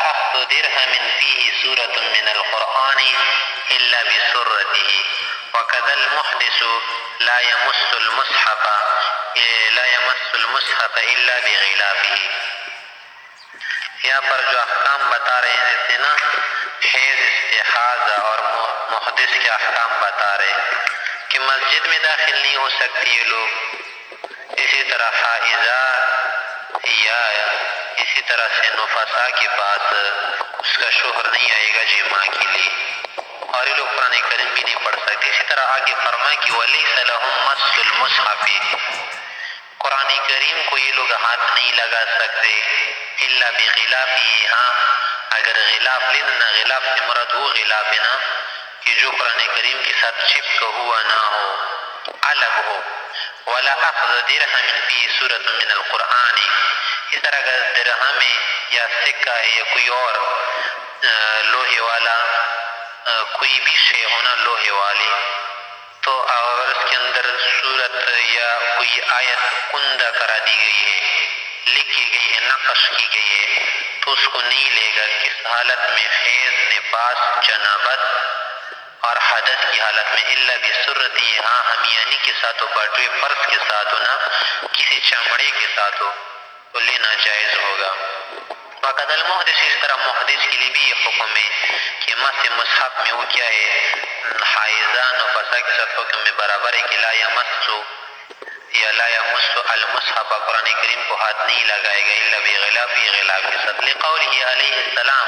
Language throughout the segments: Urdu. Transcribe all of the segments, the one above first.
أخذ درهم فيه سورة من القرآن إلا بسرته وكذا المحدث لا يمس المصحف إلا بغلافه. یہاں پر جو احکام بتا رہے ہیں جیسے نا حیض، استحاضہ اور محدث کے احکام بتا رہے کہ مسجد میں داخل نہیں ہو سکتی یہ لوگ، اسی طرح حائضہ یا اسی طرح سے نفساء کے پاس اس کا شوہر نہیں آئے گا جماع کے لیے، اور یہ لوگ قرآن کریم بھی نہیں پڑھ سکتے. اسی طرح آگے فرمائے کہ وَلَيْسَ لَهُم مَسُّ الْمُصْحَفِ، قرآن کریم کو یہ لوگ ہاتھ نہیں لگا سکتے الا بغلافہ، ہاں اگر غلاف لینا، غلاف سے مراد وہ غلاف ہے نا کہ جو قرآن کریم کے ساتھ چپکا ہوا نہ ہو، الگ ہو. ولا اخذ درہم فی سورۃ من القرآن، اس طرح اگر درہم یا سکہ ہے یا کوئی اور لوہے والا کوئی بھی شے ہونا لوہے والی، تو اگر اس کے اندر صورت یا کوئی آیت کندہ کرا دی گئی ہے، لکھی گئی ہے، نقش کی گئی ہے، تو اس کو نہیں لے گا. کس حالت میں؟ حیض، نفاس، جنابت اور حدث کی حالت میں. الا بسرتی، ہاں ہمیانی کے ساتھ ہو، باٹوے فرض کے ساتھ ہو، نہ کسی چمڑے کے ساتھ ہو تو لینا جائز ہوگا. وقد المحدث، اس طرح محدث کے لیے بھی یہ حکم ہے کہ مس مصحف میں وہ کیا ہے، حائضہ نفساء کے ساتھ حکم میں برابر ہے کہ لا یمس یا لا یمس المصحف، قرآن کریم کو ہاتھ نہیں لگائے گا الا بغلافہ، غلاف کے ساتھ. لقولہ علیہ السلام،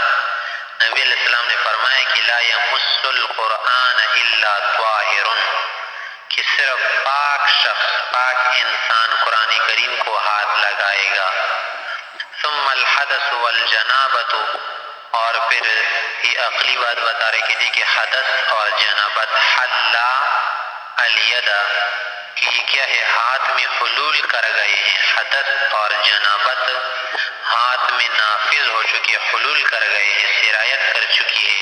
نبی علیہ السلام نے فرمایا کہ لا یمس القرآن الا طاہر، کہ صرف پاک شخص، پاک انسان قرآن کریم کو ہاتھ لگائے گا. ثم الحدث والجنابت، اور پھر یہ عقلی بات بتا رہے کہ دیکھیں حدث اور جنابت، حلا الید، کہ یہ کیا ہے، ہاتھ میں حلول کر گئے ہیں. حدث اور جنابت ہاتھ میں نافذ ہو چکی، حلول کر گئے ہیں، سرایت کر چکی ہے.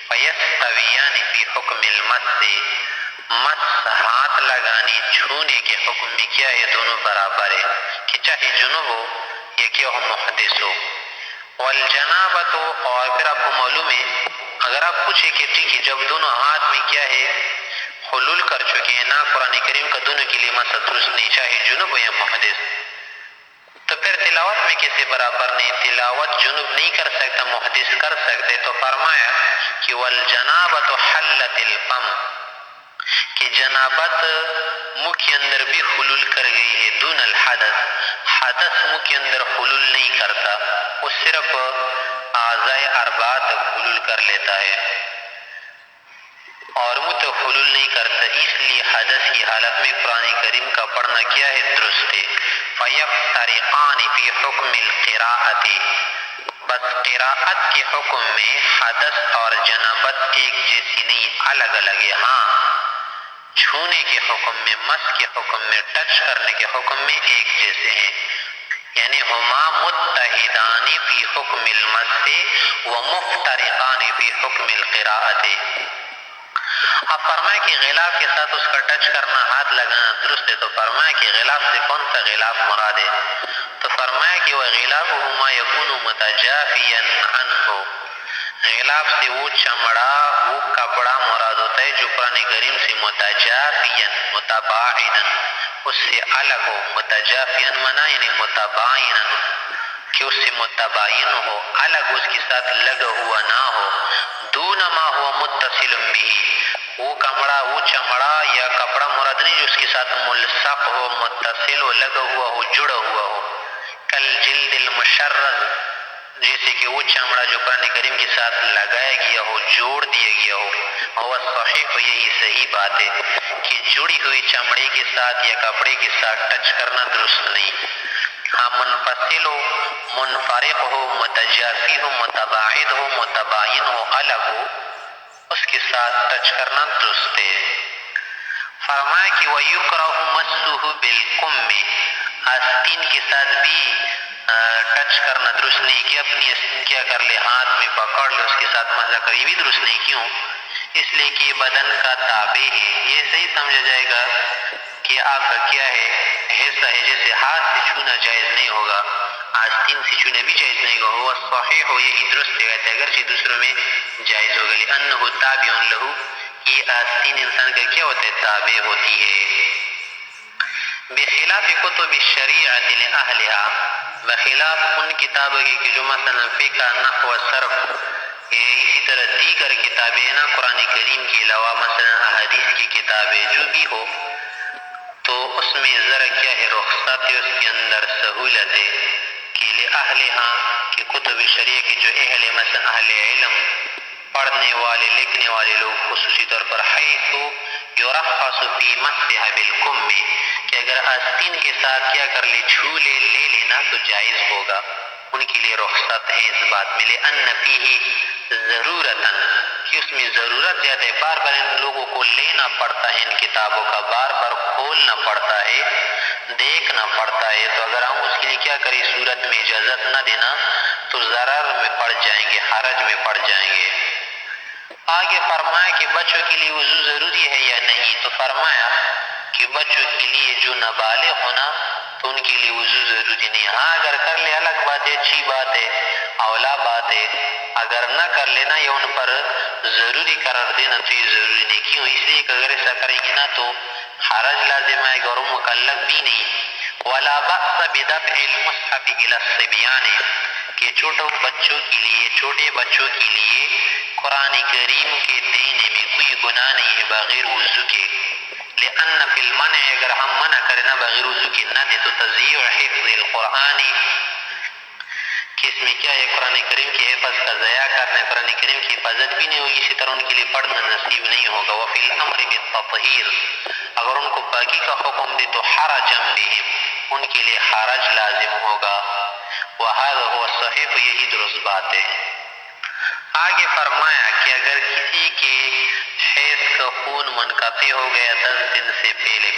فیستویان فی حکم المس، مس ہاتھ لگانے چھونے کے حکم میں کیا ہے، دونوں برابر ہے کہ چاہے جنوب ہو یا کیا ہو، محدث ہو. والجنابت، اور پھر آپ کو معلوم ہے اگر آپ پوچھیں کہ ٹھیک ہے جب دونوں ہاتھ میں کیا ہے حلول کر چکے ہیں، نہ قرآن کریم کا دونوں کے لیے مسح درست نہیں، چاہے جنوب ہو یا محدث، تو پھر تلاوت میں کیسے برابر نہیں؟ تلاوت جنوب نہیں کر سکتا، محدث کر سکتے. تو فرمایا کہ والجنابت حلت الفم، کہ جنابت منہ کے اندر بھی حلول کر گئی ہے، دون الحدث، حدث منہ کے اندر حلول نہیں کرتا، وہ صرف اعضاء اربعہ تک حلول کر لیتا ہے اور منہ تو حلول نہیں کرتا. اس لیے حدث کی حالت میں قرآن کریم کا پڑھنا کیا ہے، درست ہے. فیفترقان فی حکم القراءۃ، بس قراءت کے حکم میں حدث اور جنابت ایک جیسی نہیں، الگ الگ ہے. ہاں چھونے کے حکم میں، مس کے حکم میں، ٹچ کرنے کے حکم میں ایک جیسے ہیں، یعنی ہما متحدان فی حکم المس و مفترقان فی حکم القراءۃ. اب فرمائے کہ غلاف کے ساتھ اس کا ٹچ کرنا، ہاتھ لگانا درست ہے، تو فرمایا کہ غلاف سے کون سا غلاف مراد ہے؟ تو فرمایا کہ وہ غلاف ما یکون متجافیا عنہ، غلاف سے وہ چمڑا، وہ کپڑا مراد ہوتا ہے جو قرآن کریم سے متجافیا، متباعدا، اس سے الگ ہو. متجافیا منا یعنی متباعنا، کہ اس سے متباین ہو، الگ اس کے ساتھ لگا ہوا نہ ہو. دون ما ہوا متصل به، وہ کمڑا، وہ چمڑا یا کپڑا مراد نہیں جو اس کے ساتھ ملصق ہو، متصل ہو، لگا ہوا ہو، جڑا ہوا ہو. کل جلد المشرد، جیسے کہ وہ چمڑا جو قرآن کریم کے ساتھ لگایا گیا ہو، جوڑ دیا گیا ہو. وہ صحیح، یہی صحیح بات ہے کہ جڑی ہوئی چمڑے کے ساتھ یا کپڑے کے ساتھ ٹچ کرنا درست نہیں. ہاں منفصل ہو، منفرق ہو، متجافی ہو، متباعد ہو، متباین ہو، الگ ہو، اس کے ساتھ ٹچ کرنا درست ہے. فرمایا کہ وَيُكْرَهُ مَسُّهُ بِالْكُمِّ، آستین کے ساتھ بھی ٹچ کرنا درست نہیں کہ اپنی آستین کیا کر لے، ہاتھ میں پکڑ لے، اس کے ساتھ مسح کر، یہ بھی درست نہیں. کیوں؟ اس لیے کہ یہ بدن کا تابع ہے. یہ صحیح سمجھا جائے گا کہ آپ کا کیا ہے، حصہ ہے، جیسے ہاتھ سے چھونا جائز نہیں ہوگا، آستین سے چونا بھی جائز نہیں ہوگا. وہ صحیح ہو یہی درست ہے اگرچہ دوسروں میں جائز ہوگا. لأنہ تابع لہو یہ آستین انسان کا کیا ہوتا ہے تابع ہوتی ہے. بخلاف کتب الشریعت لأہلها بخلاف ان کتابوں کی کہ جو مثلا فقہ نحو صرف اسی طرح دیگر کتابیں نا قرآن کریم کے علاوہ مثلا احادیث کی کتابیں جو بھی ہو تو اس میں ذرا کیا ہے رخصت ہے اس کے اندر سہولت ہے کہ لأہلها کہ کتب شریعہ کے جو اہل مثلا اہل علم پڑھنے والے لکھنے والے لوگ خصوصی طور پر حیث یرخص فی مسحها بالکم کہ اگر آستین کے ساتھ کیا کر لے چھو لے لے لینا تو جائز ہوگا. ان کے لیے رخصت ہے اس بات میں. لأن فیہ ضرورتاً کہ اس میں ضرورت زیادہ ہے. بار بار ان لوگوں کو لینا پڑتا ہے ان کتابوں کا بار بار کھولنا پڑتا ہے دیکھنا پڑتا ہے. تو اگر ہم اس کے لیے کیا کریں صورت میں اجازت نہ دینا تو ضرر میں پڑ جائیں گے حرج میں پڑ جائیں گے. آگے فرمایا کہ بچوں کے لیے وضو ضروری ہے یا نہیں. تو فرمایا کہ بچوں کے لیے جو نابالغ ہونا تو ان کے لیے وضو ضروری نہیں. ہاں اگر کر لے الگ بات ہے اچھی بات ہے اولا بات ہے. اگر نہ کر لینا یا ان پر ضروری قرار دینا تو یہ ضروری نہیں. کیوں؟ اس لیے کہ اگر ایسا کریں گے نا تو حرج لازم آئے گا اور مکلف بھی نہیں. ولا بأس بدفع المصحف الى الصبيان کہ چھوٹے بچوں کے لیے قرآن کریم کے دینے میں کوئی گناہ نہیں ہے بغیر وضو کے. لأن فی المنع اگر ہم منع کرنا بغیر وضو کے نہ دے تو تضییع حفظ القرآن کہ اس میں کیا ہے قرآن کریم کی حفظ کا ضیاع کرنا. قرآن کریم کی حفاظت بھی نہیں ہوگی اسی طرح ان کے لیے پڑھنا نصیب نہیں ہوگا. وفی الامر بالتطہیر اگر ان کو پاکی کا حکم دے تو حرج بہم ان کے لیے حرج لازم ہوگا. وہذا هو الصحیح یہی درست بات ہے. آگے فرمایا کہ اگر کسی کے حیض کا خون منقطع ہو گیا 10 دن سے پہلے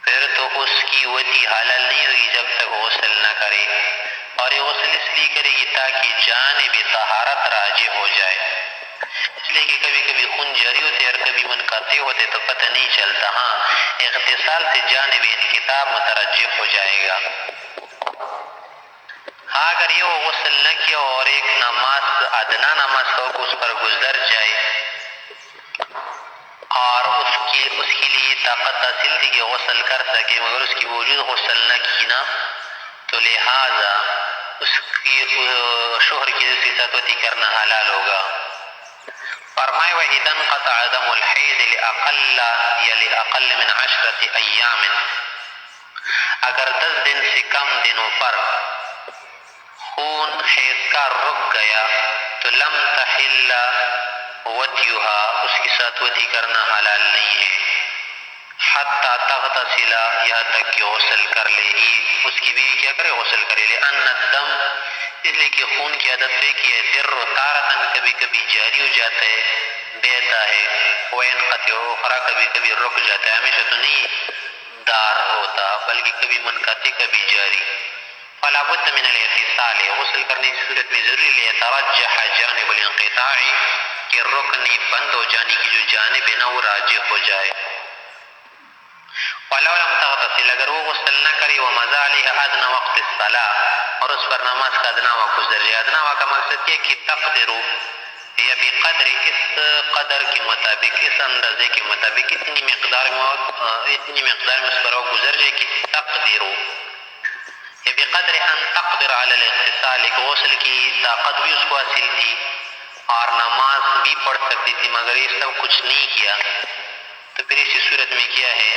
پھر تو اس کی ودی حلال نہیں ہوگی جب تک غسل نہ کرے. اور یہ غسل اس لیے کرے گی تاکہ جانب طہارت راجع ہو جائے. اس لیے کہ کبھی کبھی خون جاری ہوتے اور کبھی منقطع ہوتے تو پتہ نہیں چلتا. ہاں اغتسال سے جانب انقطاع مترجح ہو جائے گا. ہاں اگر یہ وہ غسل نہ کیا اور ایک نماز ادنا نماز کا اس پر گزر جائے اور اس کے لیے طاقت حاصل تھی کہ غسل کر سکے مگر اس کی وجود غسل نہ کی نا تو لہٰذا اس کی شوہر کی دوسری ساتوتی کرنا حلال ہوگا. فرمائے وَإِذَا انْقَطَعَ دَمُ الْحَيْضِ لِأَقَلَّ مِنْ 10 أَيَّامٍ اگر 10 دن سے کم دنوں پر خون حیض کا رک گیا تو لم تحل وطیها اس کی ساتھ وطی کرنا حلال نہیں ہے. حتی تغتسل یہاں تک کہ غسل کر لے. اس کی بیوی کیا کرے غسل کرے. لأن الدم اس لیے کہ خون کی عادت ہے کہ در تارتاً کبھی کبھی جاری ہو جاتا ہے بہتا ہے وینقطع اخرى کبھی کبھی رک جاتا ہے. ہمیشہ تو نہیں دار ہوتا بلکہ کبھی منقطع کبھی جاری. فلا بد من الاغتسال غسل کرنے کی صورت میں ضروری لیترجح جانب الانقطاع کہ رکن بند ہو جانے کی جو جانب ہے نا وہ راجح ہو جائے. ولو لم تغتسل اگر وہ غسل نہ کرے ومضى عليها ادنى وقت الصلاة اور اس پر نماز کا ادنا وقت گزر جائے. ادنا وقت کا مقصد یہ کہ تقدر یا بقدر اس قدر کے مطابق اس اندازے کے مطابق اتنی مقدار میں اس پر وقت گزر جائے کہ تقدر یا بقدر ان تقدر علی الاغتسال غسل کی طاقت بھی اس کو حاصل تھی اور نماز بھی پڑھ سکتی تھی مگر یہ سب کچھ نہیں کیا. تو پھر اسی صورت میں کیا ہے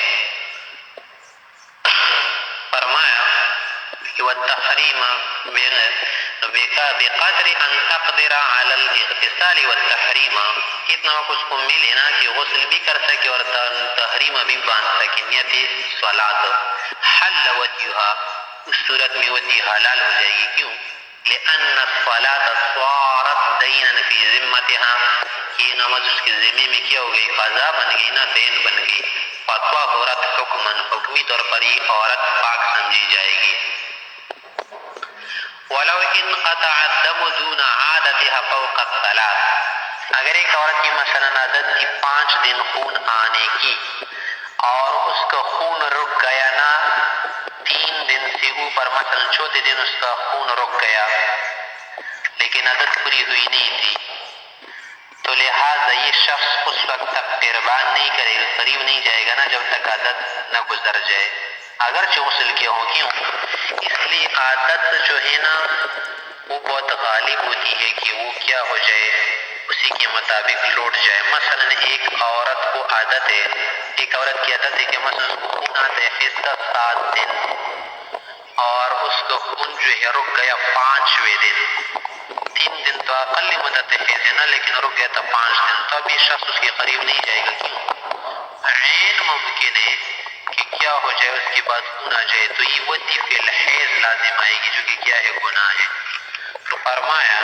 فرمایا کہ والتحریم بقدر ان تقدر علی الاغتسال والتحریم اتنا وقت اس کو ملے نا کہ غسل بھی کر سکے اور تحریم بھی باندھ سکے نیت صلاۃ حل وجهها اس صورت میں ودی حلال ہو جائے گی. کیوں؟ لأن الصلاة صارت دینا فی ذمتها یہ نماز اس کے ذمے میں کیا ہو گئی قضا بن گئی نا دین بن گئی. فطہرت حکما حکمی طور پر یہ عورت پاک سمجھی جائے گی. ولو انقطع الدم دون عادتها فوق الثلاث اگر ایک عورت کی مثلا عادت تھی 5 دن خون آنے کی اور اس کا خون رک گیا نا 3 دن سے اوپر مثلا چوتھے دن اس کا خون رک گیا لیکن عادت پوری ہوئی نہیں تھی، تو لہٰذا یہ شخص اس وقت تک قربان نہیں کرے گا، قریب نہیں جائے گا نا جب تک عادت نہ گزر جائے، اگرچہ غسل کے ہوں۔ کیوں؟ اس لیے عادت جو ہے نا وہ بہت غالب ہوتی ہے کہ وہ کیا ہو جائے، اسی کے مطابق لوٹ جائے۔ مثلا ایک عورت کو عادت ہے، ایک عورت کی عادت ہے کہ مثلا اس کو خون آتا ہے فیصد 7 دن اور اس کو خون جو ہے رک گیا 5ویں دن، 3 دن تو اقل مدت ہے نا، لیکن رک گیا تھا 5 دن، تو اب یہ شخص اس کے قریب نہیں جائے گا۔ کیوں؟ عین ممکن ہے کہ کیا ہو جائے اس کے بعد خون آ جائے، تو یہ وتی فی الحیض لازم آئے گی جو کہ کیا ہے، گناہ ہے۔ تو فرمایا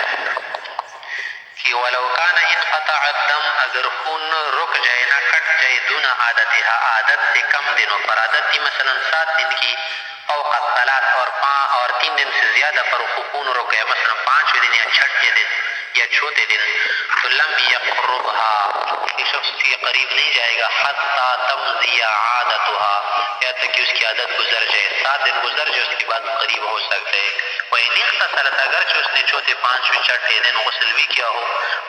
کہ ولو کان انقطع الدم، اگر خون رک جائے نہ کٹ جائے، دون عادتها، عادت سے کم دنوں پر، عادت تھی مثلا 7 دن کی، فوق الثلاث، اور 3 دن سے زیادہ پر خون رک گیا، مثلا 5ویں دن یا 6ٹھے دن یا چوتھے دن، تو لم یقربها، یہ شخص کے قریب نہیں جائے گا، حتی تمضی عادتها، یا تک کہ اس کی عادت گزر جائے، 7 دن گزر جائے اس کے بعد قریب ہو سکتے ہیں۔ وَإِنِ اغْتَسَلَتْ، اگرچہ اس نے چوتھے 5ویں 6ٹھے دن غسل بھی کیا ہو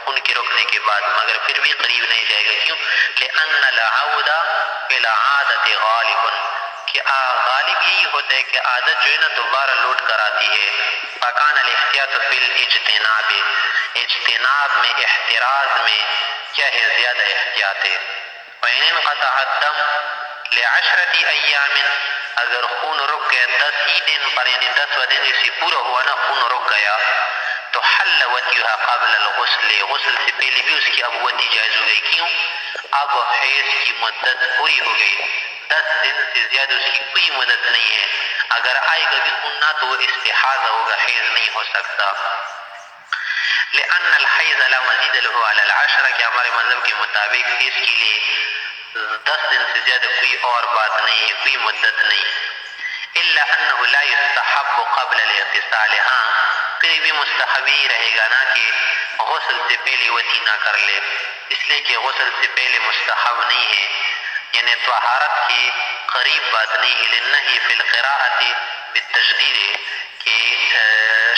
ان کے رکنے کے بعد، مگر پھر بھی قریب نہیں جائے گا۔ کیوں؟ لِأَنَّ الْعَوْدَ بِالْعَادَةِ غَالِبٌ، کہ غالب یہی ہوتا ہے کہ عادت جو ہے نا دوبارہ لوٹ کر آتی ہے۔ فَكَانَ الْاحْتِياطُ فِي الْاجْتِنَابِ، اجتناب میں، احتراز میں کیا ہے، زیادہ احتیاط ہے۔ وَإِنِ انقطع الدم لِعَشْرَةِ أَيَّامٍ، اگر خون رک گیا 10 ہی دن پر، یعنی 10واں دن جیسے پورا ہوا نا خون رک گیا، تو حل وطیها قبل الغسل، غسل سے پہلے بھی اس کی اب وطی جائز ہو گئی۔ کیوں؟ اب حیض کی مدت پوری ہو گئی، 10 دن سے زیادہ اس کی کوئی مدت نہیں ہے، اگر آئے گا بھی خون نہ تو وہ استحاضہ ہوگا، حیض نہیں ہو سکتا۔ لأن الحیض لا مزید له على العشرہ، کہ ہمارے مذہب کے مطابق اس کے لیے 10 دن سے زیادہ کوئی اور بات نہیں ہے، کوئی مدت نہیں۔ الا انه لا يستحب قبل الاغتسال، ہاں پھر بھی مستحب ہی رہے گا نا کہ غسل سے پہلے وطی نہ کر لے، اس لیے کہ غسل سے پہلے مستحب نہیں ہے، یعنی طہارت کے قریب بات نہیں ہے۔ للنہی فی القراءۃ بالتشدید، کہ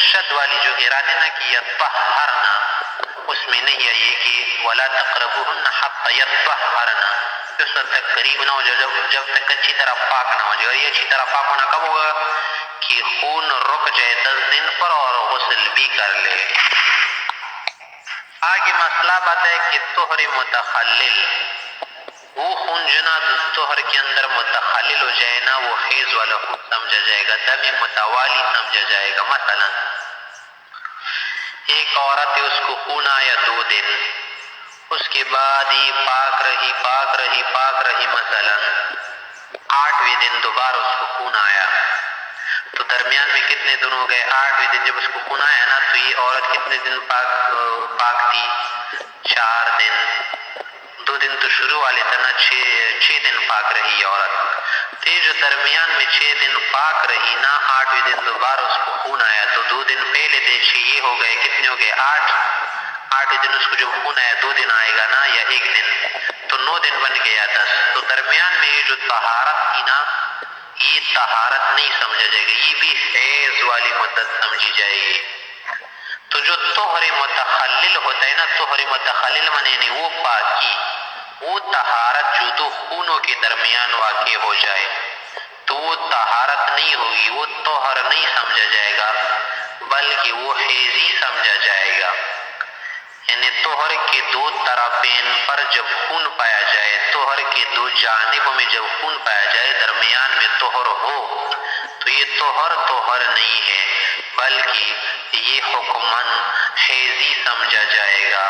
شد والی جو ارادے نا کہ یطہرنا، اس میں نہیں ہے یہ کہ ولا تقربوہن حتی یطہرنا، اس وقت تک قریب نہ ہو جائے جب تک اچھی طرح پاک نہ ہو جائے، اور یہ اچھی طرح پاک ہونا کب ہوگا کہ خون رک جائے 10 دن پر اور غسل بھی کر لے۔ آگے مسئلہ بتا ہے کہ طہر متخلل، وہ خون جنا طہر کے اندر متخلل ہو جائے نا، وہ حیض والا خون سمجھا جائے گا، دم متوالی سمجھا جائے گا۔ مثلا ایک عورت ہے، اس کو خون آیا 2 دن، اس کے بعد یہ پاک رہی مثلا 8ویں دن دوبارہ اس کو خون آیا، تو درمیان میں کتنے دن ہو گئے؟ 8ویں دن جب اس کو خون آیا نا تو یہ عورت کتنے دن پاک تھی؟ 4 دن، 2 دن تو شروع والے تھا نا، 6 دن پاک رہی یہ عورت، تو یہ جو درمیان میں 6 دن پاک رہی نا، 8ویں دن دوبارہ اس کو خون آیا، تو 2 دن پہلے تھے 6، یہ ہو گئے کتنے ہو گئے؟ 8ویں دن اس کو جو خون آیا 2 دن آئے گا نا یا 1 دن، تو 9 دن بن گیا 10، تو درمیان میں یہ جو طہارت تھی نا یہ طہارت نہیں سمجھا جائے گا، یہ بھی حیض والی مدت سمجھی جائے گی۔ تو جو طہر متخلل ہوتا ہے نا، طہر متخلل معنی یعنی وہ پاکی، وہ طہارت جو 2 خونوں کے درمیان واقع ہو جائے تو وہ طہارت نہیں ہوگی، وہ طہر نہیں سمجھا جائے گا بلکہ وہ حیض ہی سمجھا جائے گا۔ یعنی طہر کے 2 طرفین پر جب خون پایا جائے، طہر کے 2 جانبوں میں جب خون پایا جائے، درمیان میں طہر ہو، تو یہ طہر نہیں ہے بلکہ یہ حکماً حیضی سمجھا جائے گا۔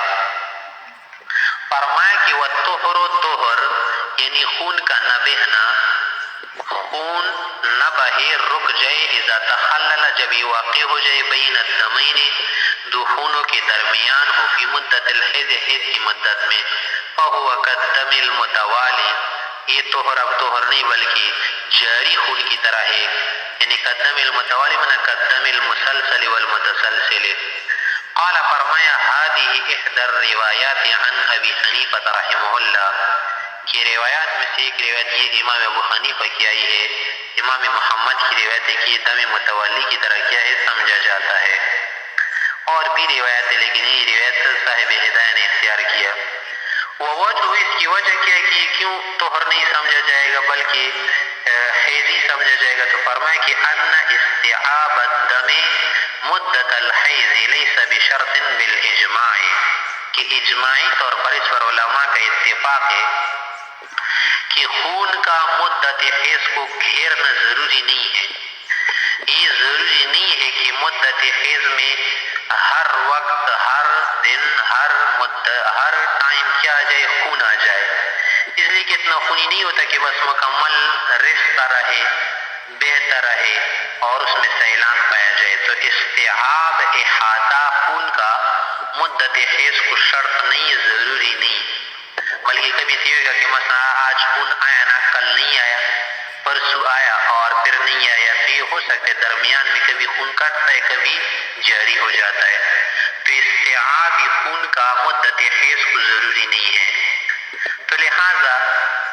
فرمایا کہ وَالطُّهْرُ، طہر یعنی خون کا نہ بہنا، خون نہ بہے، رک جائے، اذا تخلل، جب یہ واقع ہو جائے، بین الدمین، 2 خونوں کے درمیان ہو، فی مدت الحیض، حیض کی مدت میں، فَهُوَ كَالدَّمِ الْمُتَوَالِي، یہ طہر اب طہر نہیں بلکہ جاری خون کی طرح ہے، یعنی كالدم المتوالی معنی كالدم المسلسل والمتسلسل۔ قال فرمایا هذه احدى الروایات عن ابی حنیفہ رحمہ اللہ، کہ روایات میں سے ایک روایت یہ امام ابو حنیفہ کی آئی ہے، امام محمد کی روایت ہے کہ دم متولی کی طرح کیا ہے سمجھا جاتا ہے. اور بھی روایت ہے لیکن یہ روایت صاحب ہدایہ نے اختیار کیا. ووجہ اس کی وجہ کیا ہے کہ کیوں طہر نہیں سمجھا جائے گا بلکہ حیض ہی سمجھا جائے گا؟ تو فرمایا کہ ان استیعاب الدم مدت الحیض لیس بشرط بالاجماع، کہ اجماعی طور پر اس پر علماء کا اتفاق ہے کہ خون کا مدت حیض کو گھیرنا ضروری نہیں ہے. یہ ضروری نہیں ہے کہ مدت حیض میں ہر وقت ہر دن ہر ٹائم کیا آ جائے خون آ جائے. اس لیے کہ اتنا خونی نہیں ہوتا کہ بس مکمل رشتہ رہے بہتر رہے اور اس میں سیلان پایا جائے. تو استیعاب احاطہ خون کا مدت حیض کو شرط نہیں، ضروری نہیں، بلکہ کبھی یہ ہوگا کہ مثلا آج خون آیا نا، کل نہیں آیا، پرسوں آیا اور پھر نہیں آیا. تو یہ ہو سکتا ہے درمیان میں کبھی خون کٹتا ہے کبھی جاری ہو جاتا ہے. تو استیعاب خون کا مدت حیض کو ضروری نہیں ہے. تو لہٰذا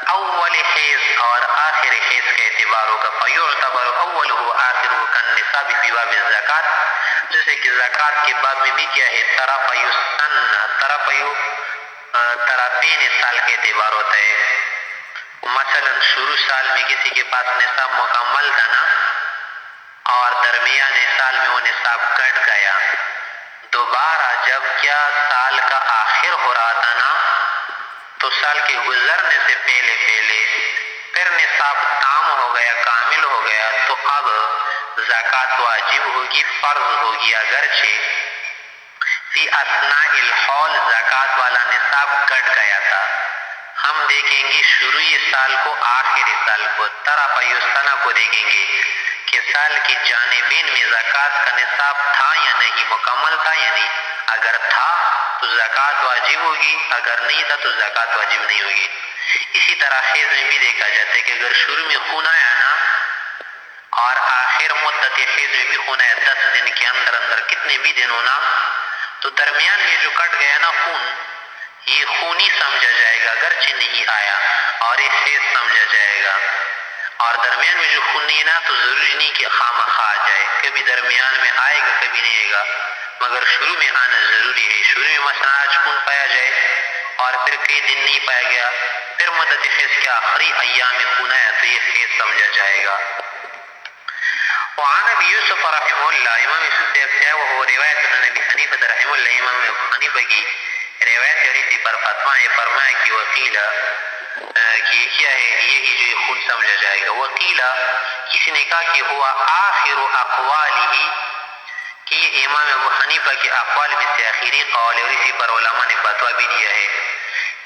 اول حیض اور آخر حیض کا اعتبار ہوگا. فیعتبر اولہ آخرہ کالنصاب فی باب الزکوٰۃ، جیسے کہ زکوٰۃ کے باب میں بھی کیا ہے طرفین سال کے اعتبار ہوتا ہے. مثلا شروع سال میں کسی کے پاس نصاب مکمل تھا نا اور درمیانے سال میں وہ نصاب کٹ گیا، دوبارہ جب کیا سال کا آخر ہو رہا تھا نا تو سال کے گزرنے سے پہلے پھر نصاب تام ہو گیا، کامل ہو گیا، تو اب زکوٰۃ واجب ہوگی، فرض ہوگی. اگرچہ فی اثناء الحول زکوٰۃ والا نصاب کٹ گیا تھا. ہم دیکھیں گے شروعی سال کو آخری سال کو، طرف یستنا کو دیکھیں گے کہ سال کی جانبین میں زکوٰۃ کا نصاب تھا یا نہیں، مکمل تھا یا نہیں. اگر تھا تو زکوٰۃ واجب ہوگی، اگر نہیں تھا تو زکوٰۃ واجب نہیں ہوگی. اسی طرح حیض میں بھی دیکھا جاتا ہے کہ اگر شروع میں خون آیا نا اور آخر مدت حیض میں بھی خون آیا 10 دن کے اندر کتنے بھی دن ہونا، تو درمیان میں جو کٹ گیا نا خون، یہ خون ہی سمجھا جائے گا اگرچہ نہیں آیا، اور یہ حیض سمجھا جائے گا. اور درمیان میں جو خون نہیں نا تو ضروری نہیں کہ خامخواہ آ جائے، کبھی درمیان میں آئے گا کبھی نہیں آئے گا، مگر شروع میں آنا ضروری ہے. شروع میں مثلا آج خون پایا جائے اور پھر کئی دن نہیں پایا گیا، پھر مدت حیض کے آخری ایام میں خون آیا تو یہ حیض سمجھا جائے گا. وعن ابی یوسف رحمہ اللہ، امام یوسف سے ہے وہ روایت نبی حنیفہ رحمہ اللہ، امام حنیفہ کی روایت ہے اسی پر فتویٰ ہے. فرمایا کہ وقیل کہ کیا ہے یہی جو خون سمجھا جائے گا. وقیل کسی نے کہا کہ ہوا آخر اقوالہ، کہ یہ امام ابو حنیفہ کے اقوال میں سے آخری قول ہے، اور اسی پر علماء نے فتویٰ بھی دیا ہے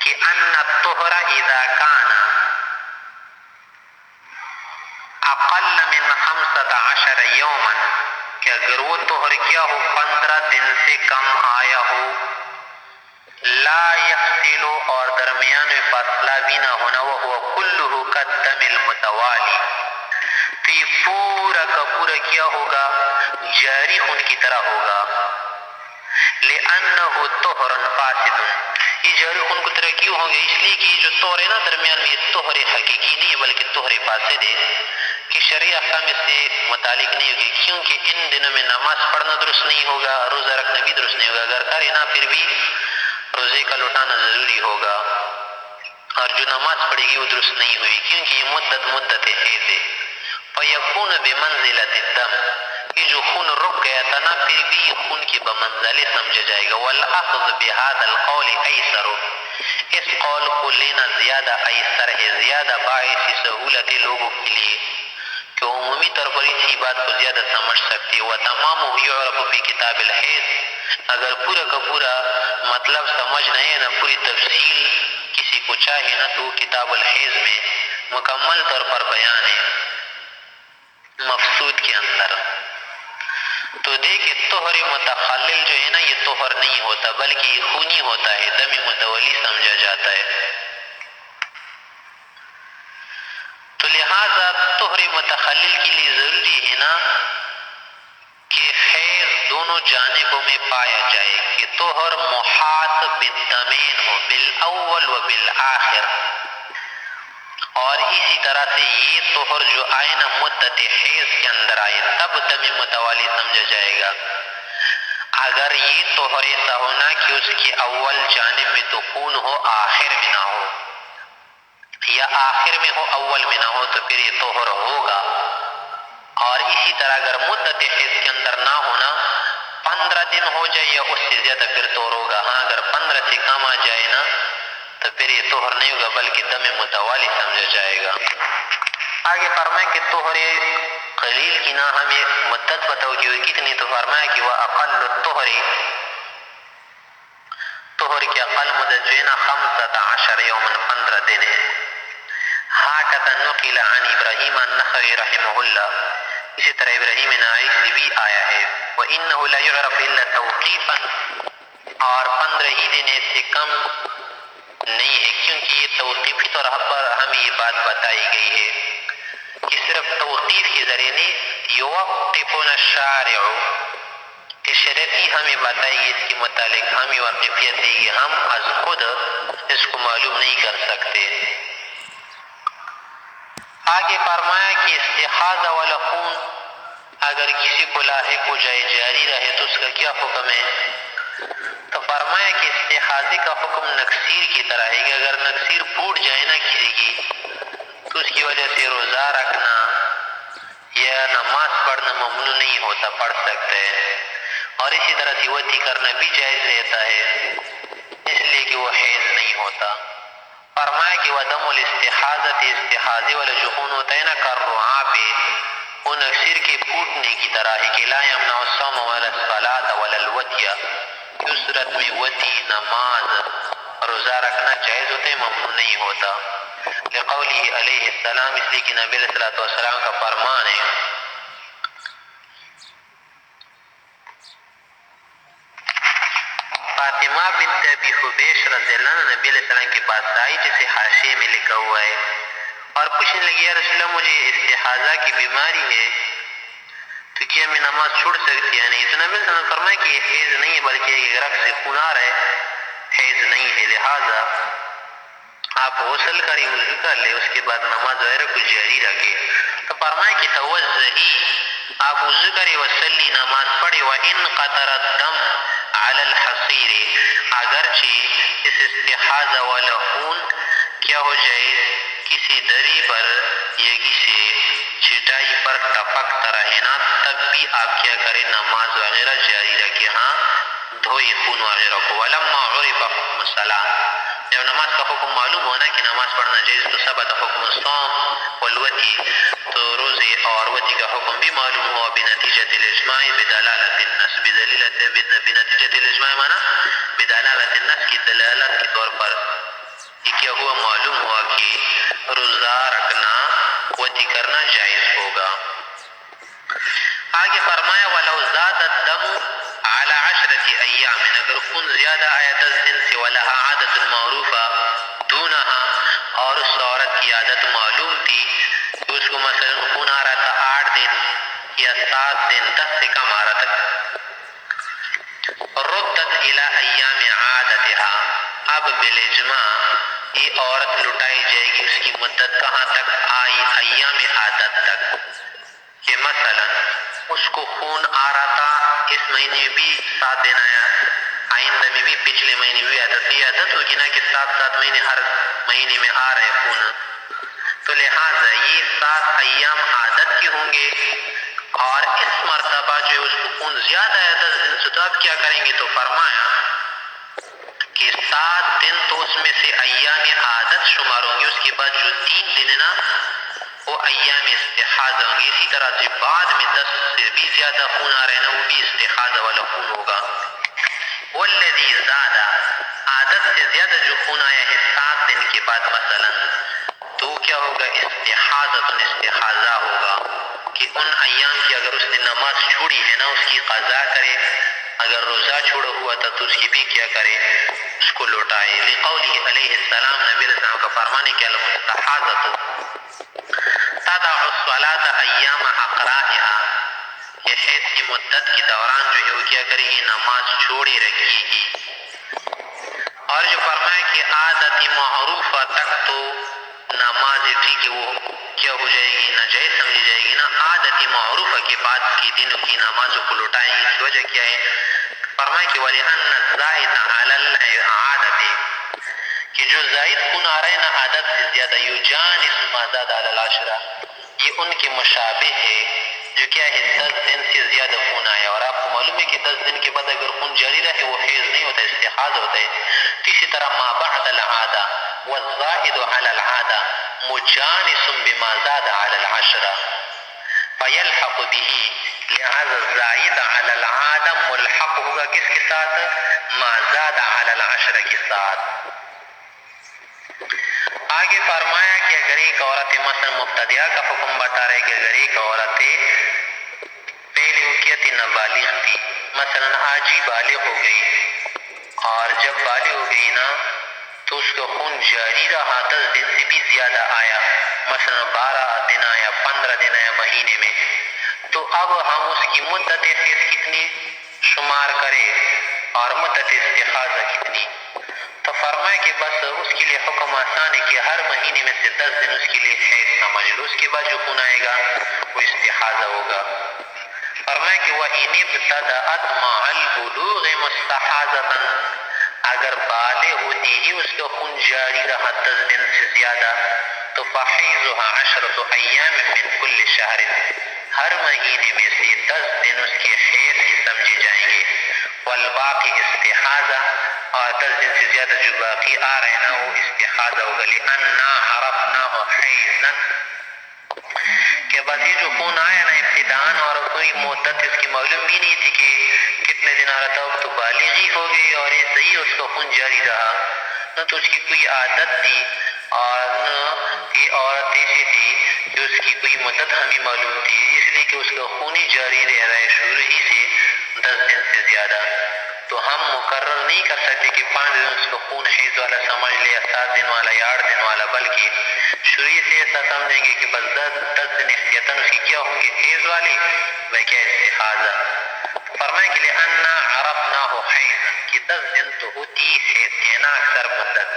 کہ ان الطہر اذا کان اقل من 15 یوما، کہ اگر وہ طہر کیا ہو 15 دن سے کم آیا ہو، لا یفصل، اور درمیان میں فاصلہ بھی نہ ہونا، وہ کلہ کالدم المتوالی، تو یہ پورا کا پورا کیا ہوگا جاری خون کی طرح ہوگا. لأنہ طہر فاسد، یہ جاری خون کی طرح کیوں ہوگا؟ اس لیے کہ یہ جو طہر ہے نا درمیان میں، یہ طہر حقیقی نہیں ہے بلکہ طہر فاسد ہے، کہ شرعی احکام اس سے متعلق نہیں ہوگی، کیونکہ ان دنوں میں نماز پڑھنا درست نہیں ہوگا، روزہ رکھنا بھی درست نہیں ہوگا. اگر کرے نا پھر بھی روزے کا لوٹانا ضروری ہوگا، اور جو نماز پڑھے گی وہ درست نہیں ہوئی، کیونکہ یہ مدت حیض ہے. فیکون بمنزلۃ الدم، یہ جو خون رک گیا تھا نا پھر بھی یہ خون کے بمنزلے سمجھا جائے گا. والاخذ بهذا القول ایسر، اس قول کو لینا زیادہ ایسر ہے، زیادہ باعث سہولت لوگوں کے لیے، کہ عمومی طور پر اسی بات کو زیادہ سمجھ سکتے. وتمامہ یعرف فی کتاب الحیض، اگر پورا کا پورا مطلب سمجھنا ہے نا، پوری تفصیل کسی کو چاہے نا، تو کتاب الحیض میں مکمل طور پر بیان ہے مفسود کے اندر. تو دیکھیں طہر متخلل جو ہے نا، یہ طہر نہیں ہوتا بلکہ یہ خونی ہوتا ہے، دم متولی سمجھا جاتا ہے. تو لہٰذا طہر متخلل کے لیے ضروری ہے نا کہ حیض دونوں جانبوں میں پایا جائے، کہ طہر محاط بالدمین ہو، بالاول و بالآخر، اور اسی طرح سے یہ طہر جو آئے نا مدت حیض کے اندر آئے تب دم متوالی سمجھا جائے گا۔ اگر یہ طہر ایسا ہونا کہ اس کی اول جانب میں تو خون ہو آخر میں نہ ہو، یا آخر میں ہو اول میں نہ ہو، تو پھر یہ طہر ہوگا۔ اور اسی طرح اگر مدت حیض کے اندر نہ ہونا، 15 دن ہو جائے یا اس سے زیادہ، پھر طہر ہوگا۔ ہاں اگر 15 سے کم آ جائے نا تو پھر یہ طہر نہیں ہوگا بلکہ دم متوالی سمجھا جائے گا۔ آگے فرمائے کہ طہر قلیل کی نہ ہمیں مدت بتاؤ کہ وہ کتنی، تو فرمایا کہ وہ اقل الطہر، طہر کی اقل مدت جو ہے نا 15 یومن 15 دن ہے۔ ہاکذا نقل عن ابراہیم النخعی رحمہ اللہ، اسی طرح ابراہیم نخعی سے بھی آیا ہے۔ وَإِنَّهُ لَا يُعْرَفُ إِلَّا تَوْقِيفًا، اور 15 ہی دن سے کم نہیں ہے، کیونکہ یہ توقیفی طور پر ہمیں یہ بات بتائی گئی ہے کہ صرف توقیف کے ذریعے نہیں، یوقفنا الشارع، کہ شریعتی ہمیں بتائی گئی اس کے متعلق، ہمیں واقفیت ہے کہ ہم از خود اس کو معلوم نہیں کر سکتے۔ آگے فرمایا کہ استحاضہ والا خون اگر کسی کو لاحق ہو جائے، جاری رہے، تو اس کا کیا حکم ہے؟ تو فرمایا کہ استحاضے کا حکم نکسیر کی طرح ہے کہ اگر نکسیر پھوٹ جائے نا کسی کی، تو اس کی وجہ سے روزہ رکھنا یا نماز پڑھنا ممنوع نہیں ہوتا، پڑھ سکتے ہیں۔ اور اسی طرح سے وضو کرنا بھی جائز رہتا ہے، اس لیے کہ وہ حیض نہیں ہوتا۔ فرمایا کہ وَدَمُ الاستحاضۃ، استحاضے والا جو خون ہوتا ہے نا کالرعاف، وہ نکسیر کے پھوٹنے کی طرح ہے کہ لا یمنع الصوم ولا الصلاۃ ولا الودی، کہ اس صورت میں ودی، نماز، روزہ رکھنا جائز ہوتا ہے، ممنوع نہیں ہوتا۔ لقولہ علیہ السلام، اس لیے کہ نبی علیہ الصلوۃ والسلام کا فرمان ہے، فاطمہ بنت ابی حبیش رضی اللہ عنہ نبی علیہ السلام کے پاس آئی، جسے حاشیے میں لکھا ہوا ہے، اور پوچھنے لگی یا رسول اللہ مجھے استحاضہ کی بیماری ہے تو کیا میں نماز چھوڑ سکتی ہے؟ نہیں۔ تو نبی علیہ السلام نے فرمایا کہ یہ حیض نہیں ہے بلکہ ایک رگ سے خون آ رہا ہے، حیض نہیں ہے، لہٰذا آپ غسل کریں، وضو کر لیں، اس کے بعد نماز وغیرہ کو جاری رکھے۔ تو فرمایا کہ توضئی، آپ وضو کریں، وصلی، نماز پڑھے، وَإِن قطر الدم علی الحصیر، اگرچہ اس استحاضہ والا خون کیا ہو جائے کسی دری پر یا کسی چٹائی پر ٹپکتا رہے نا، تب بھی آپ کیا کریں، نماز وغیرہ جاری رکھے، ہاں دھوئے خون وغیرہ کو۔ وَلَمَّا عُرِفَ حُکْمُ الصَّلَاةِ، جب نماز کا حکم معلوم ہونا کہ نماز پڑھنا جائز، تو ثبت حکم الصوم والوتی، تو روزے اور وتی کا حکم بھی معلوم ہوا، بنتیجۃ الاجماع بدلالۃ النص، بنتیجۃ الاجماع مانا بدلالۃ النص کی دلالت کے طور پر یہ کیا ہوا، معلوم ہوا کہ روزہ رکھنا، وتی کرنا جائز ہوگا۔ آگے فرمایا وَلَوْ زَادَ الدَّمُ عَلَى 10 أَيَّامٍ، اگر خون زیادہ آیا 10 دن سے، وَلَهَا عَادَةٌ مَعْرُوفَةٌ دُونَهَا، اور اس عورت کی عادت معلوم تھی کہ اس کو مثلا خون آ رہا تھا 8 دن یا 7 دن، 10 سے کم آ رہا تھا، ردت إلى أيام عادتها، اب بالاجماع یہ عورت لٹائی جائے گی اس کی مدت کہاں تک آئی، ایام عادت تک، کہ مثلا اس کو خون آ رہا تھا اس مہینے میں بھی 7 دن آیا، آئندہ میں بھی پچھلے مہینے بھی آیا تھا، یہ عادت ہوگی نا کہ 7 مہینے ہر مہینے میں آ رہے خون، تو لہٰذا یہ 7 ایام عادت کے ہوں گے، اور اس مرتبہ جو اس کو خون زیادہ آیا 10 دن سے، تو اب کیا کریں گے؟ تو فرمایا کہ 7 دن تو اس میں سے ایام عادت شمار ہوں گے، اس کے بعد جو 3 دن ہے نا وہ ایام استحاضہ ہوں گے، اسی طرح سے بعد میں 10 سے بھی زیادہ خون آ رہے ہیں نا، وہ بھی استحاضہ والا خون ہوگا۔ والذی زاد، عادت سے زیادہ جو خون آیا ہے 7 دن کے بعد مثلا، تو کیا ہوگا؟ استحاضہ، استحاضہ ہوگا کہ ان ایام کی اگر اس نے نماز چھوڑی ہے نا اس کی قضا کرے، اگر روزہ چھوڑا ہوا تھا تو اس کی بھی کیا کرے، اس کو لوٹائے۔ لقولہ علیہ السلام، نبی علیہ السلام کا فرمان ہے کہ المستحاضۃ تدع الصلاۃ ایام حقرائها، یہ حیض کی مدت کے دوران جو ہے وہ کیا کرے گی؟ نماز چھوڑے رکھے گی۔ اور جو فرمایا کہ عادت معروفہ تک تو نماز ٹھیک ہے وہ کیا ہو جائے گی، ناجائز سمجھی جائے گی نا، عادت معروفہ کے بعد کی دنوں کی نمازوں کو لوٹائیں گے۔ اس کی وجہ کیا ہے؟ فرمائے کہ وَلِأَنَّ الزَّائِدَ عَلَى الْعَادَةِ، کہ جو زائد خون آ رہے نا عادت سے زیادہ، یُجَانِسُ مَا زَادَ عَلَى الْعَشْرَةِ، یہ ان کے مشابہ ہے جو کیا ہے 10 دن سے زیادہ خون آیا۔ اور آپ کو معلوم ہے کہ 10 دن کے بعد اگر خون جاری رہے وہ حیض نہیں ہوتا، استحاضہ ہوتا ہے۔ تو اسی طرح ما بعد العادہ والزائد علی العادہ مجانس بما زاد علی العشرہ فیلحق به، لہذا زائد علی العادہ ملحق ہوگا کس کے ساتھ؟ ما زاد علی العشرہ کے ساتھ۔ آگے فرمایا کہ اگر ایک عورت مثلا مبتدیہ کا حکم بتا رہے کہ اگر ایک عورت پہلے وہ کیا تھی نابالغ تھی، مثلا آج ہی بالغ ہو گئی، اور جب بالغ ہو گئی نا تو اس کا خون جاری رہا 10 دن سے بھی زیادہ آیا، مثلا 12 دن آیا، 15 دن آیا مہینے میں، تو اب ہم اس کی مدت حیض کتنی شمار کرے اور مدت استحاضہ کتنی؟ تو فرمائے کہ بس اس کے لیے حکم آسان ہے کہ ہر مہینے میں سے 10 دن اس کے لیے حیض سمجھ لو، اس کے بعد جو خون آئے گا وہ استحاضہ ہوگا۔ فرمائے کہ وَإِنِ ابْتَدَأَتْ مَعَ الْبُلُوغِ مُسْتَحَاضَةً، اگر بالغ ہوتی ہی اس کا خون جاری رہا 10 دن سے زیادہ تو فَحَيْضُهَا 10 أَيَّامٍ مِّن كُلِّ شَهْرٍ، ہر مہینے میں سے 10 دن اس کے حیض کے سمجھے جائیں گے، والباقی استحاضہ، اور 10 دن سے زیادہ جو باقی آ رہے نا وہ استحاضہ ہوگا، لِأَنَّا عَرَفْنَاهُ حَيْضًا، کہ بس یہ جو خون آیا نا ابتداءً اور کوئی مدت اس کی معلوم بھی نہیں تھی کہ کتنے دن آ رہا تھا، اب تو بالغ ہی ہو گئی اور یہ صحیح اس کا خون جاری رہا، نہ تو اس کی کوئی عادت تھی اور نہ یہ عورت ایسی تھی کہ اس کی کوئی مدت ہمیں معلوم تھی، اس لیے کہ اس کا خون ہی جاری رہ رہا ہے شروع ہی سے 10 دن سے زیادہ، تو ہم مقرر نہیں کر سکتے کہ 5 دن اس کو خون حیض والا سمجھ لے یا 7 دن والا یا 8 دن والا، بلکہ شروع سے ایسا سمجھیں گے کہ بس 10 دن احتیاطاً اس کی کیا ہوں گے حیض والے، وہ کیا استحاضہ۔ فرمائے کہ لِأَنَّا عَرَفْنَاهُ حَيْضًا، کہ 10 دن تو ہوتی حیض ہے نا اکثر مدت،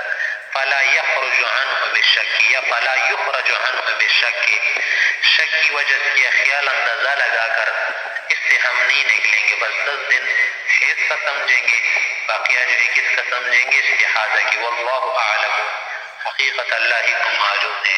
فَلَا يَخْرُجُ عَنْهُ بِالشَّكِّ، یا فَلَا يُخْرَجُ عَنْهُ بِالشَّكِّ، شک کی وجہ سے یہ خیال اندازہ لگا کر اس سے ہم نہیں نکلیں گے، بس 10 دن حیض کا سمجھیں گے، باقیہ جو ہے کس کا سمجھیں گے؟ استحاضہ کی۔ واللہ اعلم، حقیقت اللہ ہی کو معلوم ہے۔